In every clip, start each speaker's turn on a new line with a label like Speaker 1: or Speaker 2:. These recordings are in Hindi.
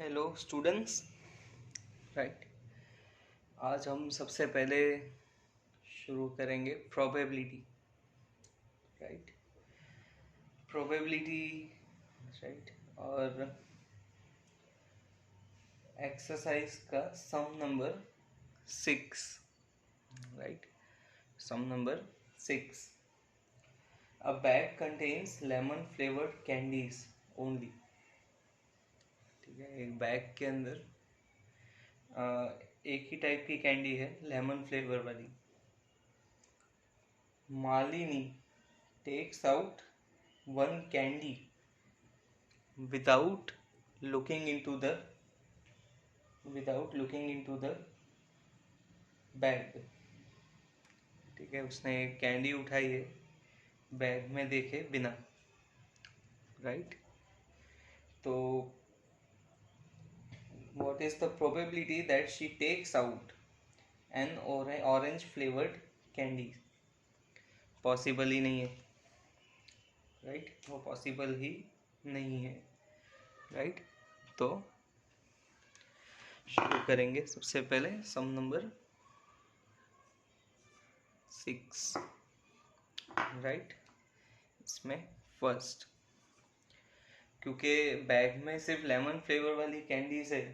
Speaker 1: Hello students. राइट, आज हम सबसे पहले शुरू करेंगे प्रोबेबिलिटी। Right, probability. राइट, और एक्सरसाइज का sum number 6। Right, sum number 6। A bag contains lemon flavoured candies only. ठीक है, एक बैग के अंदर एक ही टाइप की कैंडी है, लेमन फ्लेवर वाली। Malini takes out one candy without looking into the bag. ठीक है, उसने एक कैंडी उठाई है बैग में देखे बिना। राइट, तो what is the probability that she takes out an orange flavored candy? Possible ही नहीं है। राइट, वो पॉसिबल ही नहीं है। राइट, तो शुरू करेंगे सबसे पहले सम नंबर 6। राइट, इसमें फर्स्ट, क्योंकि बैग में सिर्फ लेमन फ्लेवर वाली कैंडीज है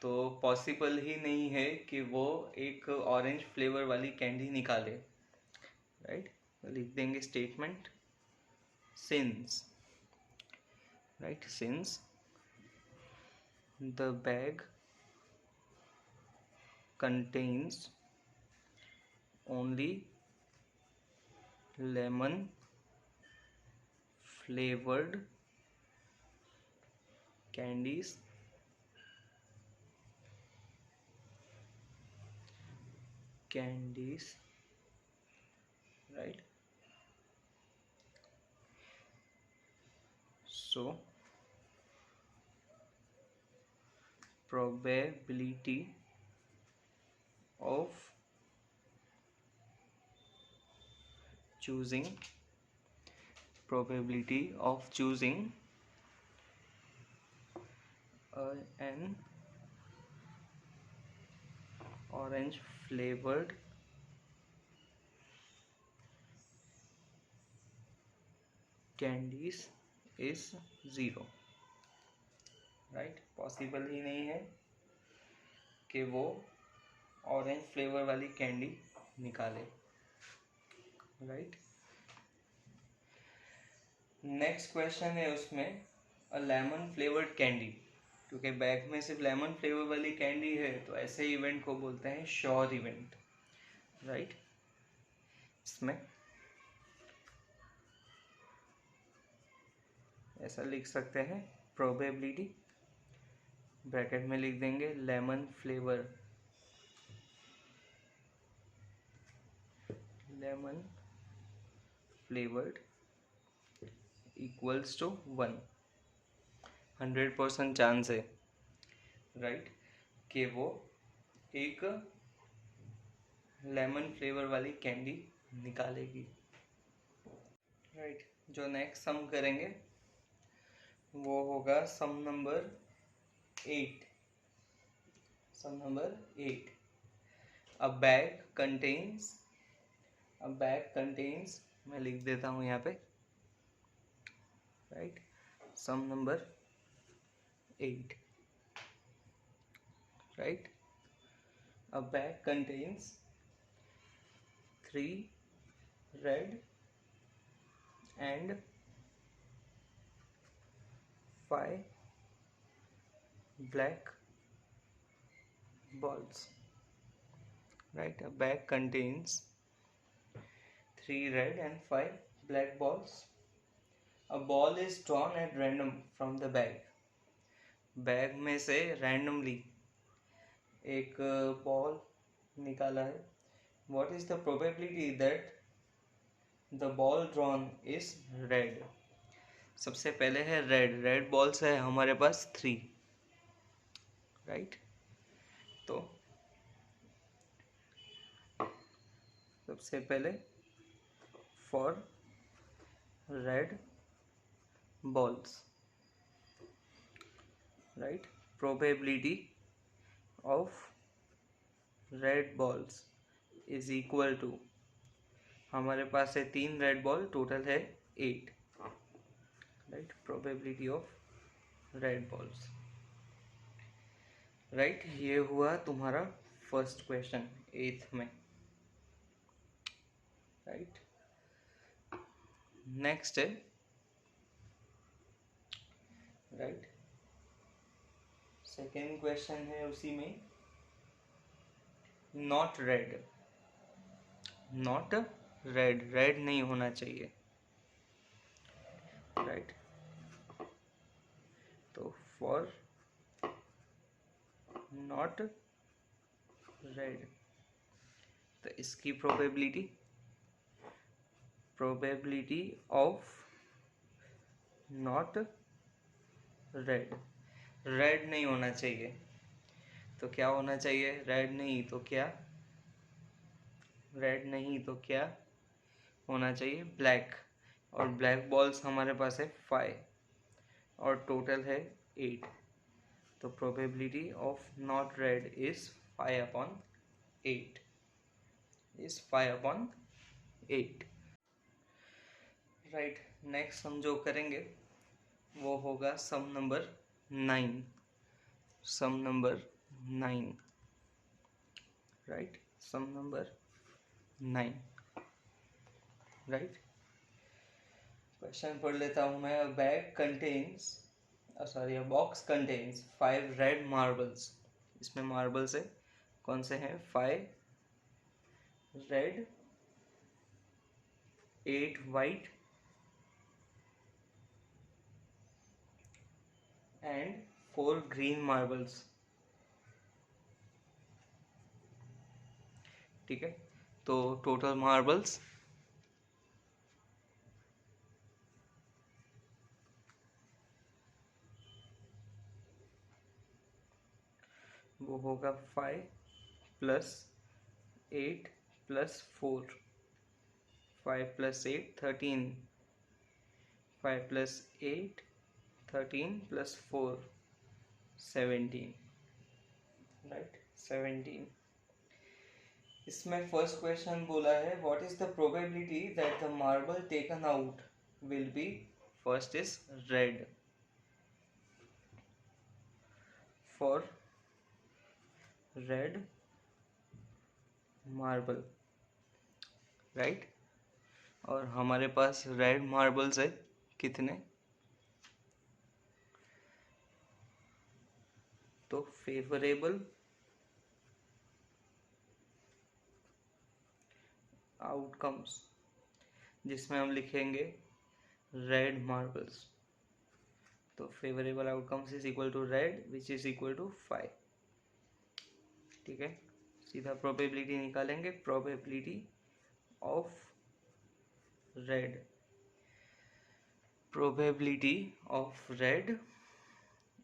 Speaker 1: तो पॉसिबल ही नहीं है कि वो एक ऑरेंज फ्लेवर वाली कैंडी निकाले। राइट, लिख देंगे statement since. Right, since the bag contains only lemon flavored candies, right? So probability of choosing an orange flavored candies is 0। Right, possible ही नहीं है कि वो ऑरेंज फ्लेवर वाली कैंडी निकाले। राइट, नेक्स्ट क्वेश्चन है उसमें अ लेमन फ्लेवर्ड कैंडी। क्योंकि बैग में सिर्फ लेमन फ्लेवर वाली कैंडी है तो ऐसे इवेंट को बोलते हैं श्योर इवेंट। राइट, इसमें ऐसा लिख सकते हैं, प्रोबेबिलिटी ब्रैकेट में लिख देंगे lemon flavoured equals to 1। 100% chance है, राइट, कि वो एक लेमन फ्लेवर वाली कैंडी निकालेगी। राइट, जो नेक्स्ट सम करेंगे वो होगा sum number 8। A bag contains मैं लिख देता हूँ यहाँ पे। Right, sum number 8। Right, a bag contains 3 red and 5 black balls. Right, a bag contains 3 red and 5 black balls. A ball is drawn at random from the bag. Bag में से randomly एक बॉल निकाला है। What is the probability that the ball drawn is red? सबसे पहले है रेड बॉल्स है हमारे पास 3। राइट, तो सबसे पहले for red balls. Right, probability of red balls is equal to, हमारे पास है 3 रेड बॉल, टोटल है 8, right. Probability of red balls, right. ये हुआ तुम्हारा फर्स्ट क्वेश्चन 8th में, राइट। नेक्स्ट है, राइट, सेकेंड क्वेश्चन है उसी में, not red. Not red, red नहीं होना चाहिए, राइट। तो फॉर नॉट रेड, तो इसकी probability of not red, red नहीं होना चाहिए, तो क्या होना चाहिए? रेड नहीं तो क्या? रेड नहीं तो क्या होना चाहिए? ब्लैक। और ब्लैक बॉल्स हमारे पास है 5 और टोटल है 8, तो probability of not red is 5/8, is 5/8, right. Next हम जो करेंगे वो होगा सम नंबर 9, सम number 9, right, sum number 9, right. Question पढ़ लेता हूँ मैं। A box contains 5 red marbles. इसमें मार्बल्स है, कौन से हैं? 5 red, 8 white and 4 green marbles, ठीक है। तो टोटल मार्बल्स वो होगा 5 + 8 + 4, 5 + 8 13, 5 + 8 13 + 4 17, राइट, 17। इसमें फर्स्ट क्वेश्चन बोला है what is the probability that the marble taken out will be, first is red, for red marble, right. और हमारे पास रेड मार्बल्स है कितने? तो फेवरेबल आउटकम्स, जिसमें हम लिखेंगे रेड मार्बल्स, तो favourable outcomes is equal to red which is equal to 5, ठीक है। सीधा प्रोबेबिलिटी निकालेंगे, probability of red, probability of red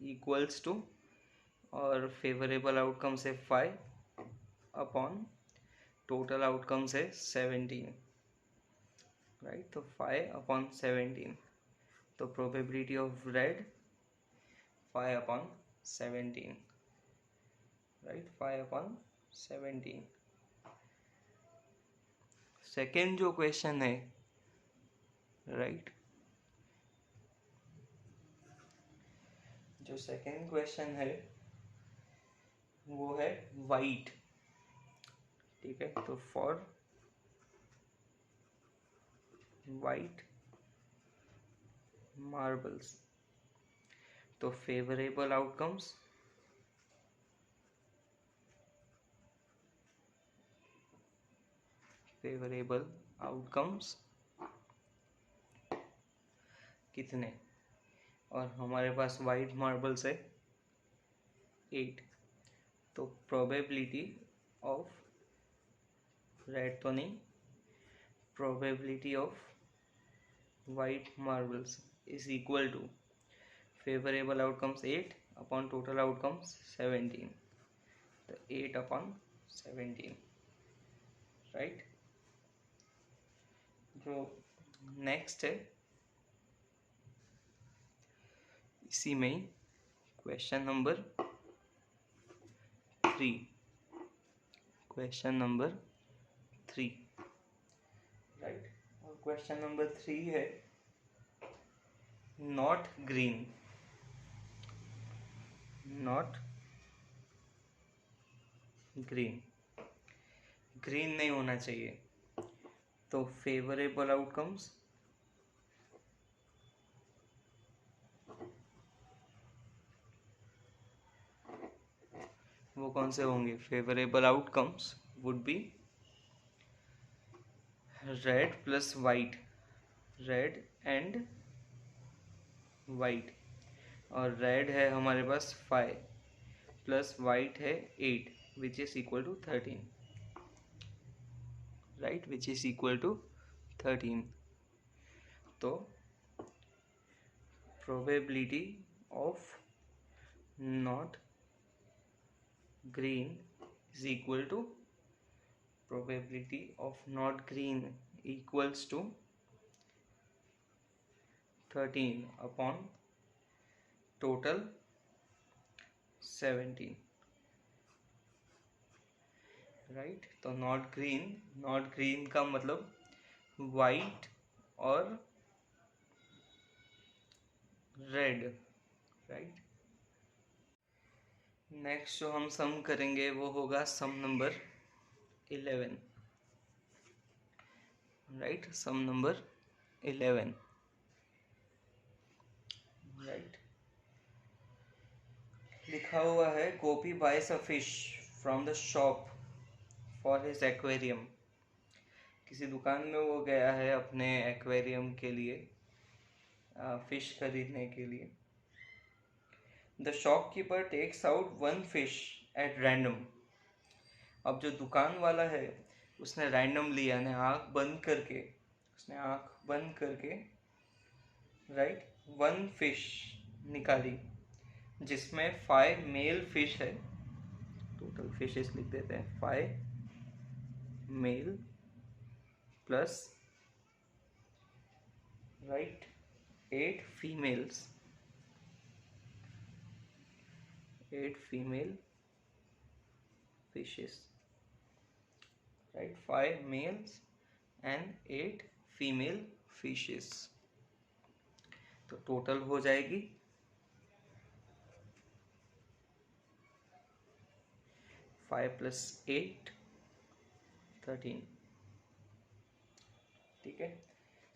Speaker 1: equals to, और फेवरेबल आउटकम्स है 5 अपॉन टोटल आउटकम्स है 17, राइट। तो 5/17, तो probability of red 5/17, right, 5/17। Second जो क्वेश्चन है, राइट, जो सेकेंड क्वेश्चन है वो है वाइट, ठीक है। तो फॉर वाइट मार्बल्स, तो फेवरेबल आउटकम्स कितने? और हमारे पास वाइट मार्बल्स है 8, तो प्रोबेबिलिटी ऑफ रेड तो नहीं, probability of white marbles is equal to favourable outcomes 8 upon total outcomes 17, तो 8/17, राइट। जो नेक्स्ट है इसी में ही question number 3. Question number 3. Right. और question number 3 है not green. Not green. Green नहीं होना चाहिए. तो फेवरेबल आउटकम्स वो कौन से होंगे? Favourable outcomes would be red plus white, red and white. और रेड है हमारे पास 5 प्लस वाइट है 8 which is equal to 13. Right, which is equal to 13. तो probability of not green is equal to probability of not green equals to 13 upon total 17. Right. तो नॉट ग्रीन का मतलब वाइट और रेड. राइट. नेक्स्ट जो हम सम करेंगे वो होगा sum number 11. Right, sum number 11. Right. लिखा हुआ है Gopi buys a fish from the shop for his aquarium. किसी दुकान में वो गया है अपने एक्वेरियम के लिए फिश खरीदने के लिए. The shopkeeper takes out 1 fish at random. अब जो दुकान वाला है उसने रैंडम लिया, यानी आँख बंद करके राइट 1 फिश निकाली जिसमें 5 मेल फिश है. टोटल फिशेस लिख देते हैं 5 male plus right 8 females. 8 female fishes. Right, 5 males and 8 female fishes. तो टोटल हो जाएगी 5 plus 8 13. ठीक है.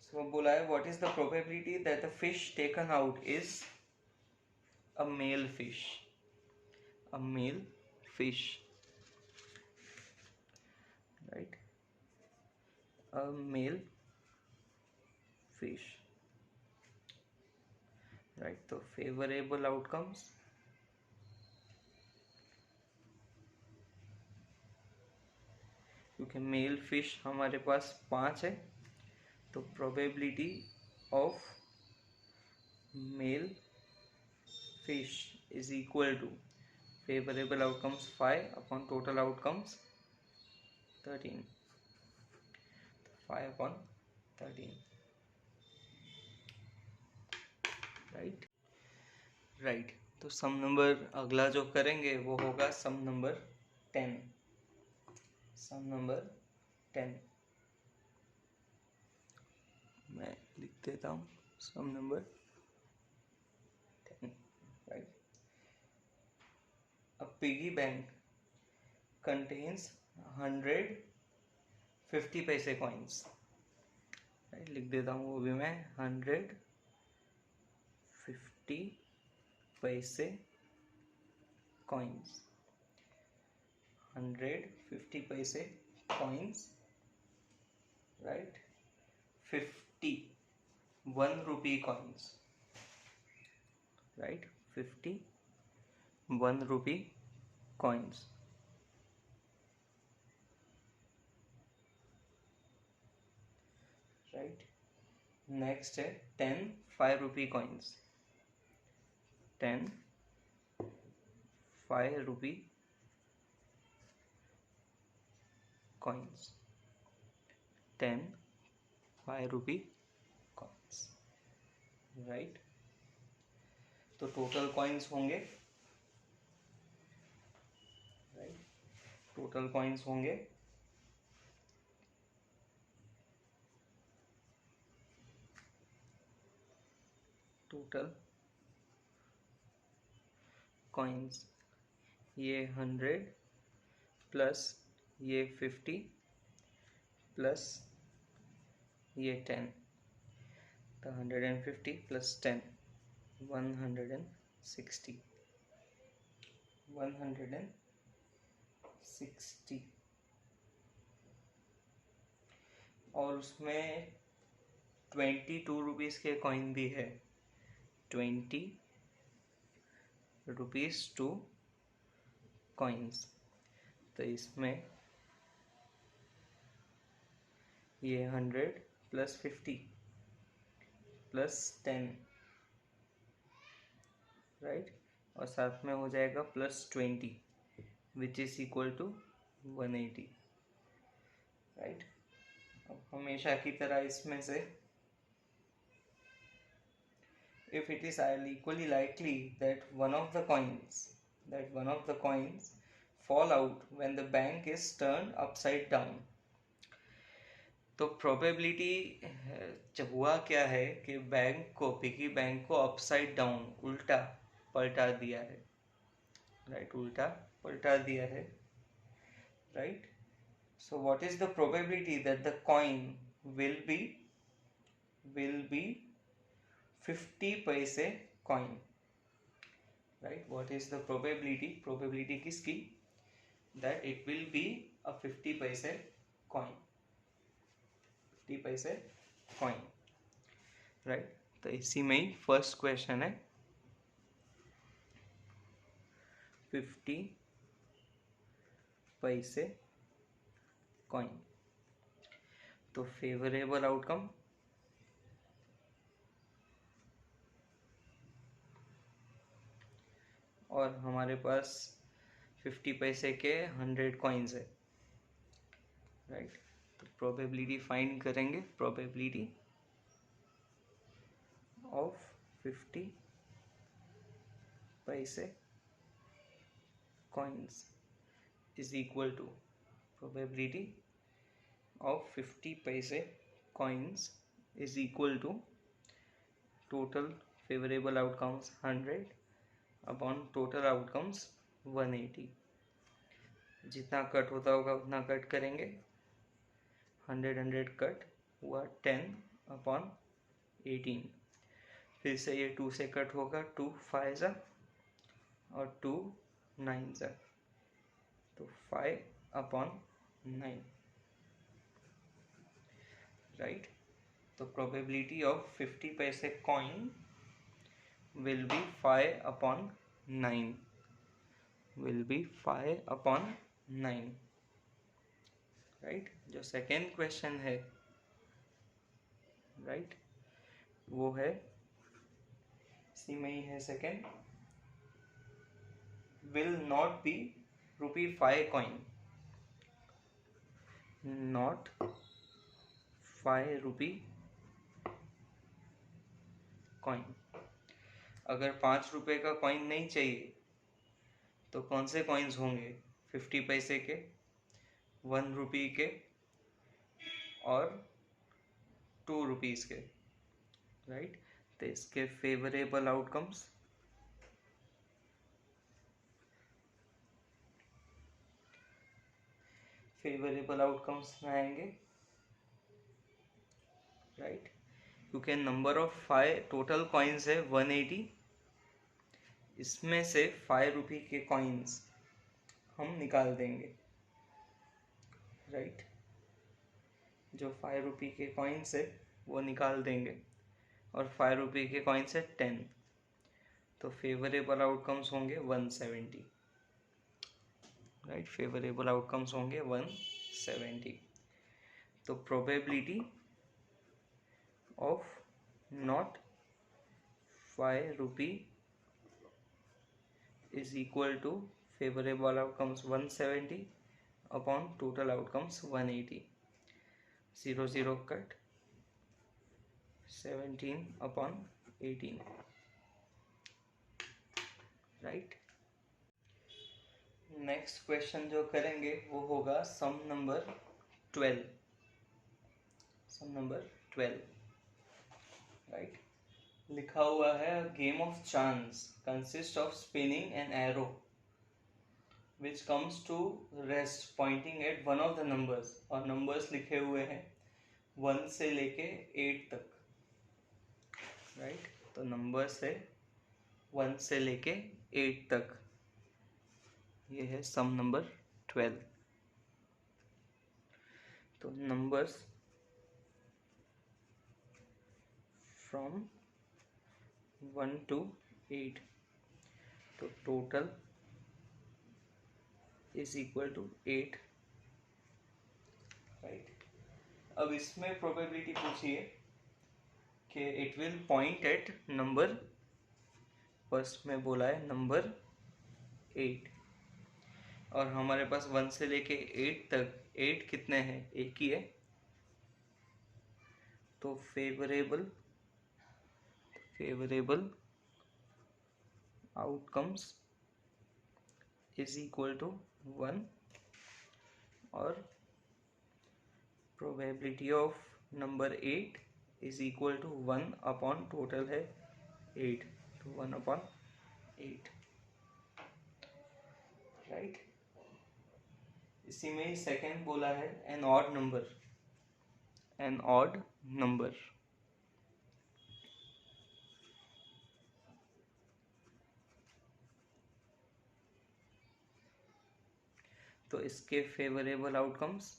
Speaker 1: सो बोला है what is the probability that the fish taken out is a male fish. A male fish. Right, a male fish. Right, तो favorable outcomes क्योंकि मेल फिश हमारे पास 5 है तो probability of male fish is equal to favorable outcomes 5 upon total outcomes 13. 5 upon 13. Right. Right. तो सम नंबर अगला जो करेंगे वो होगा सम नंबर 10. सम नंबर 10 मैं लिख देता हूँ. Sum number 10. Right. A piggy bank contains 100 50 पैसे coins. राइट, लिख देता हूँ वो भी मैं 100 50 पैसे coins. 100 50 पैसे coins. Right. 50 1 rupee coins. Right, 50 1 rupee coins. Right. Next है 10 5 rupee coins. 10 5 rupee coins. 10 5 rupee coins. Right. तो टोटल कॉइन्स होंगे राइट टोटल कॉइन्स होंगे टोटल कॉइन्स, ये 100 प्लस ये 50 प्लस ये 10, तो 150 प्लस 10 160 और उसमें 22 रुपीज़ के कॉइन भी है, 20 रुपीज़ 2 कॉइन्स। तो इसमें ये 100 प्लस 50 प्लस 10, राइट, और साथ में हो जाएगा plus 20 which is equal to 180, right. अब हमेशा की तरह इसमें से if it is equally likely that one of the coins fall out when the bank is turned upside down, तो प्रोबेबिलिटी हुआ क्या है कि पिगी बैंक को अपसाइड डाउन उल्टा पलटा दिया है, राइट, उल्टा पलटा दिया है, right. So what is the probability that the coin will be 50 पैसे coin, right. What is the probability किसकी, that it will be a 50 पैसे कॉइन, 50 पैसे कॉइन, राइट। तो इसी में ही फर्स्ट क्वेश्चन है 50 पैसे कॉइन। तो फेवरेबल आउटकम और हमारे पास 50 पैसे के 100 कॉइन्स है, राइट। तो प्रोबेबिलिटी फाइंड करेंगे, प्रोबेबिलिटी ऑफ 50 पैसे coins is equal to probability of 50 पैसे coins is equal to total favourable outcomes 100 upon total outcomes 180। जितना कट होता होगा उतना कट करेंगे, 100 कट हुआ 10 अपॉन 18, फिर से ये 2 से कट होगा, 2 5 ज़ा और 2 9 ज़ा, तो 5 अपॉन 9, राइट। तो प्रोबेबिलिटी ऑफ 50 पैसे coin will be 5 upon 9, will be 5 upon 9, right. जो सेकेंड क्वेश्चन है, राइट, वो है इसी में ही है second, will not be ₹5 coin, not 5 rupee coin. अगर 5 रुपए का कॉइन नहीं चाहिए तो कौन से कॉइन्स होंगे, 50 पैसे के, 1 रुपी के और 2 रुपीज़ के, राइट। तो इसके फेवरेबल आउटकम्स में आएंगे, राइट, क्योंकि नंबर ऑफ 5 टोटल कॉइन्स है 180, इसमें से 5 रुपी के कॉइन्स हम निकाल देंगे, राइट। जो 5 रुपी के कॉइन्स है वो निकाल देंगे और 5 रुपी के कॉइन्स है 10, तो फेवरेबल आउटकम्स होंगे 170, राइट। फेवरेबल आउटकम्स होंगे 170। तो probability of not 5 rupee is equal to favorable outcomes 170 upon total outcomes 180, 0 0 cut, 17 upon 18, right। Next question जो करेंगे वो होगा सम नंबर 12. सम नंबर 12, राइट. लिखा हुआ है game of chance consist of spinning an arrow which comes to rest pointing at one of the numbers. और numbers लिखे हुए हैं 1 से लेके 8 तक, राइट. तो numbers है 1 से लेके 8 तक. ये है सम नंबर 12. तो numbers from 1 to 8, तो total is equal to 8, right. अब इसमें प्रोबेबिलिटी पूछिए कि it will point at number, first में बोला है नंबर 8, और हमारे पास 1 से लेके 8 तक 8 कितने हैं, एक ही है. तो favourable outcomes is equal to 1, और probability of number 8 is equal to 1 upon total है 8, तो 1 अपॉन 8, राइट. इसी में ही सेकेंड बोला है एन ऑड नंबर. तो इसके फेवरेबल आउटकम्स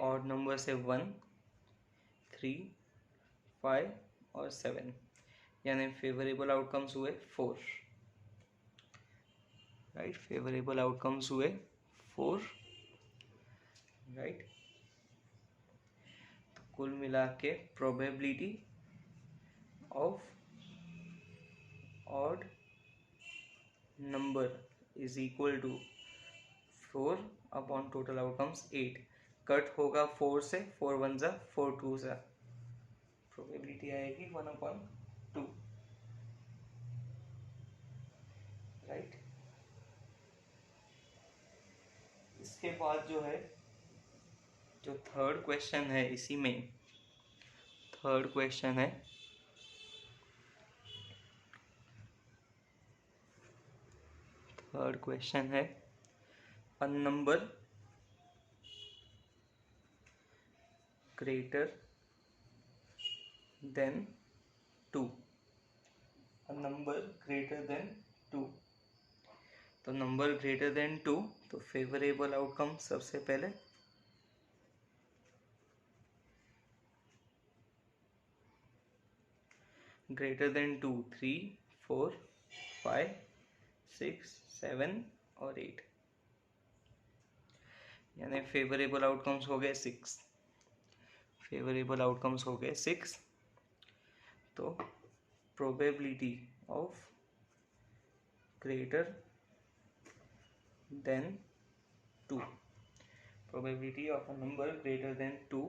Speaker 1: ऑड नंबर से 1, 3, 5 और 7, यानी फेवरेबल आउटकम्स हुए 4, राइट. फेवरेबल आउटकम्स हुए 4, राइट. तो कुल मिला के probability of odd number is equal to 4 upon total outcomes 8. Cut होगा 4 से, 4 1 जा 4 2 जा, प्रोबेबिलिटी आएगी 1 अपॉन 2, राइट. इसके बाद जो है, जो थर्ड क्वेश्चन है, इसी में थर्ड क्वेश्चन है a number greater than 2. a number greater than 2. तो नंबर ग्रेटर देन 2, तो फेवरेबल आउटकम सबसे पहले ग्रेटर देन 2 3, 4, 5, 6, 7 और 8, यानी फेवरेबल आउटकम्स हो गए 6. फेवरेबल आउटकम्स हो गए 6. तो probability of greater than 2, probability of a number greater than 2,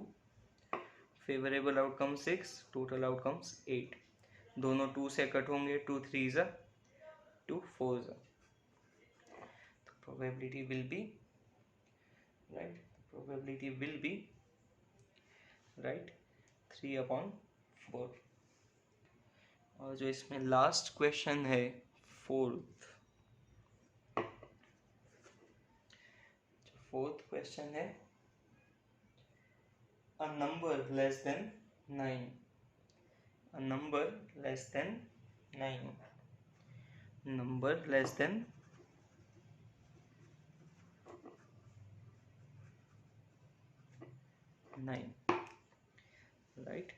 Speaker 1: favourable outcome 6, total outcomes 8. दोनों 2 से कट होंगे, 2 3 जा 2 4 जा, तो probability will be, right, probability will be, right, 3 upon 4. और जो इसमें लास्ट क्वेश्चन है फोर्थ क्वेश्चन है a number less than 9. a number less than 9. number less than 9, right.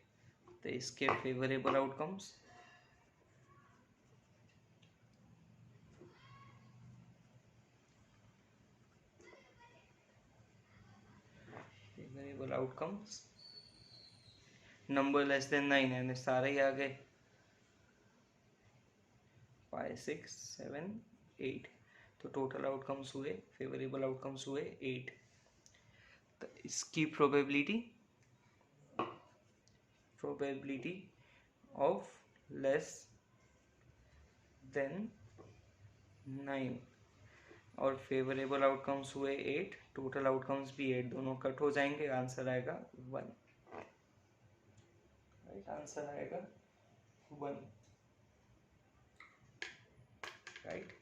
Speaker 1: तो इसके favourable outcomes number less than 9 है, सारे ही आ गए, 5 6 7 8, तो टोटल आउटकम्स हुए, फेवरेबल आउटकम्स हुए 8. तो इसकी प्रोबेबिलिटी ऑफ लेस देन 9 और फेवरेबल आउटकम्स हुए 8, टोटल आउटकम्स भी 8, दोनों कट हो जाएंगे, आंसर आएगा 1। राइट, आंसर आएगा 1। राइट,